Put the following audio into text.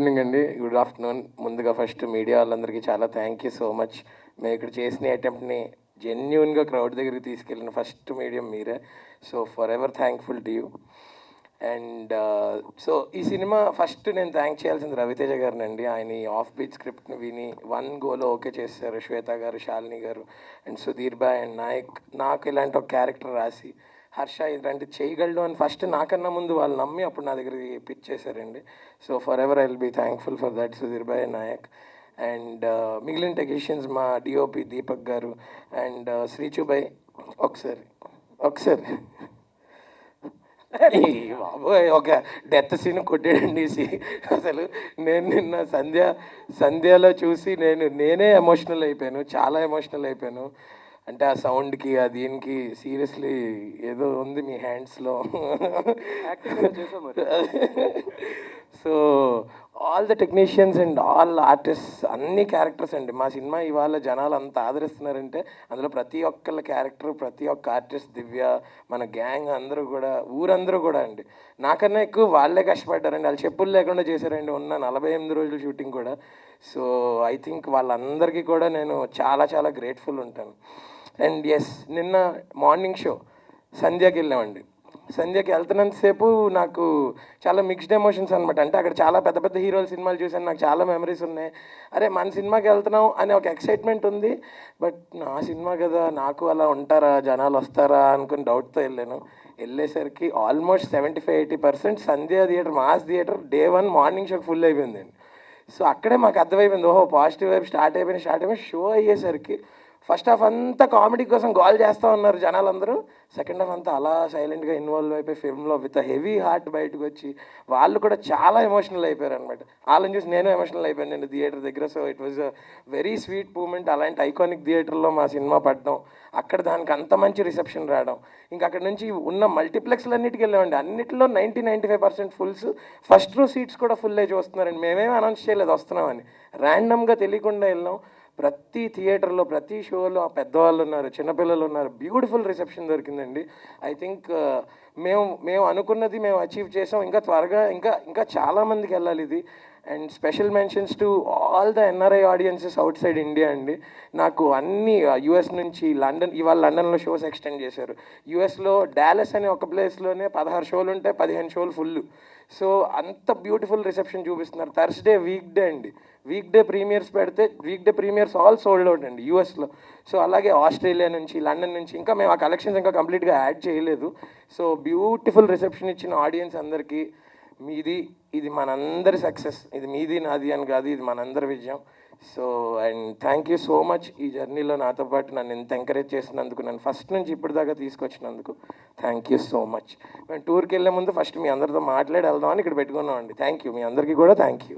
Evening అండి, good afternoon. ముందుగా first media వాళ్ళందరికీ చాలా థ్యాంక్ యూ సో మచ్. మేము ఇక్కడ చేసిన అటెంప్ట్ని జెన్యున్గా క్రౌడ్ దగ్గరికి తీసుకెళ్ళిన ఫస్ట్ మీడియం మీరే. So for ever thankful to you. And so ఈ సినిమా ఫస్ట్ నేను థ్యాంక్ చేయాల్సింది రవితేజ గారిని అండి. ఆయన ఈ ఆఫ్ బీట్ స్క్రిప్ట్ని విని 1 గోలో ఓకే చేశారు. శ్వేత గారు, శాలిని గారు అండ్ సుధీర్ బాయ్ అండ్ నాయక్ నాకు ఇలాంటి ఒక క్యారెక్టర్ రాసి హర్ష ఇలాంటిది చేయగలడు అని ఫస్ట్ నాకన్నా ముందు వాళ్ళు నమ్మి అప్పుడు నా దగ్గరికి పిచ్ చేశారండి. So forever I will be thankful for that Sudheer బాయ్ నాయక్. అండ్ మిగిలిన టెక్నీషియన్స్ మా డిఓపి దీపక్ గారు అండ్ శ్రీచుబాయ్. ఒకసారి బాబోయ్, ఒక డెత్ సీన్ కొట్టాడండి. అసలు నేను నిన్న సంధ్యలో చూసి నేనే ఎమోషనల్ అయిపోయాను, చాలా ఎమోషనల్ అయిపోయాను. అంటే ఆ సౌండ్కి ఆ దీనికి సీరియస్లీ ఏదో ఉంది మీ హ్యాండ్స్లో. So all the technicians and all artist అన్ని క్యారెక్టర్స్ అండి. మా సినిమా ఇవాళ జనాలు అంత ఆదరిస్తున్నారంటే అందులో ప్రతి ఒక్కళ్ళ క్యారెక్టర్, ప్రతి ఒక్క ఆర్టిస్ట్, దివ్య, మన గ్యాంగ్ అందరూ కూడా, ఊరందరూ కూడా అండి. నాకన్నా ఎక్కువ వాళ్ళే కష్టపడ్డారండి. వాళ్ళు చెప్పులు లేకుండా చేశారండి ఉన్న 48 రోజులు షూటింగ్ కూడా. సో ఐ థింక్ వాళ్ళందరికీ కూడా నేను చాలా చాలా గ్రేట్ఫుల్ ఉంటాను. అండ్ ఎస్, నిన్న మార్నింగ్ షో సంధ్యకి వెళ్ళామండి. సంధ్యకి వెళ్తున్నంతసేపు నాకు చాలా మిక్స్డ్ ఎమోషన్స్ అనమాట. అంటే అక్కడ చాలా పెద్ద పెద్ద హీరోల సినిమాలు చూసాను, నాకు చాలా మెమరీస్ ఉన్నాయి. అరే మన సినిమాకి వెళ్తున్నాం అనే ఒక ఎక్సైట్మెంట్ ఉంది. బట్ నా సినిమా కదా, నాకు అలా ఉంటారా, జనాలు వస్తారా అనుకుని డౌట్తో వెళ్ళాను. వెళ్ళేసరికి almost 75-80% Sandhya theatre, mass theatre day 1 morning షోకి ఫుల్ అయిపోయిందండి. సో అక్కడే మాకు అర్థమైపోయింది, ఓహో పాజిటివ్ వైపు స్టార్ట్ అయిపోయి షో అయ్యేసరికి ఫస్ట్ హాఫ్ అంతా కామెడీ కోసం గోల్ చేస్తూ ఉన్నారు జనాలందరూ. సెకండ్ హాఫ్ అంతా అలా సైలెంట్గా ఇన్వాల్వ్ అయిపోయి ఫిల్మ్లో విత్ హెవీ హార్ట్ బయటకు వచ్చి వాళ్ళు కూడా చాలా ఎమోషనల్ అయిపోయారు అనమాట. వాళ్ళని చూసి నేను ఎమోషనల్ అయిపోయాను నేను థియేటర్ దగ్గర. So it was a very sweet moment. అలాంటి ఐకానిక్ థియేటర్లో మా సినిమా పడడం, అక్కడ దానికి అంత మంచి రిసెప్షన్ రావడం, ఇంకా అక్కడ నుంచి ఉన్న మల్టీప్లెక్స్లన్నిటికి వెళ్ళామండి. అన్నింటిలో 90-95% ఫుల్స్, ఫస్ట్ రో సీట్స్ కూడా ఫుల్ అయ్యి చూస్తున్నారండి. మేమేమి అనౌన్స్ చేయలేదు వస్తున్నామని, ర్యాండమ్గా తెలియకుండా వెళ్ళాం. ప్రతి థియేటర్లో, ప్రతి షోలో పెద్దవాళ్ళు ఉన్నారు, చిన్నపిల్లలు ఉన్నారు. బ్యూటిఫుల్ రిసెప్షన్ దొరికిందండి. ఐ థింక్ మేము అనుకున్నది మేము అచీవ్ చేసాం. ఇంకా త్వరగా ఇంకా చాలామందికి వెళ్ళాలి ఇది. And special mentions to all the NRI audiences out side India అండి. నాకు అన్ని యూఎస్ నుంచి ఇవాళ లండన్లో షోస్ ఎక్స్టెండ్ చేశారు. యూఎస్లో డాలస్ అనే ఒక ప్లేస్లోనే 16 షోలు ఉంటే 15 షోలు ఫుల్. సో అంత బ్యూటిఫుల్ రిసెప్షన్ చూపిస్తున్నారు. థర్స్డే వీక్ డే అండి, వీక్ డే ప్రీమియర్స్ పెడితే week day premieres all sold out అండి యూఎస్లో. సో అలాగే ఆస్ట్రేలియా నుంచి, లండన్ నుంచి, ఇంకా మేము ఆ కలెక్షన్స్ ఇంకా కంప్లీట్గా యాడ్ చేయలేదు. సో బ్యూటిఫుల్ రిసెప్షన్ ఇచ్చిన ఆడియన్స్ అందరికీ ఇది మనందరి సక్సెస్. ఇది మీది నాది అని కాదు, ఇది మనందరి విజయం. So and thank you so much ఈ జర్నీలో నాతో పాటు నన్ను ఎంత ఎంకరేజ్ చేసినందుకు, నన్ను ఫస్ట్ నుంచి ఇప్పటిదాకా తీసుకొచ్చినందుకు థ్యాంక్ యూ సో మచ్. మేము టూర్కి వెళ్ళే ముందు ఫస్ట్ మీ అందరితో మాట్లాడి వెళ్దామని ఇక్కడ పెట్టుకున్నామండి. థ్యాంక్ యూ, మీ అందరికీ కూడా థ్యాంక్ యూ.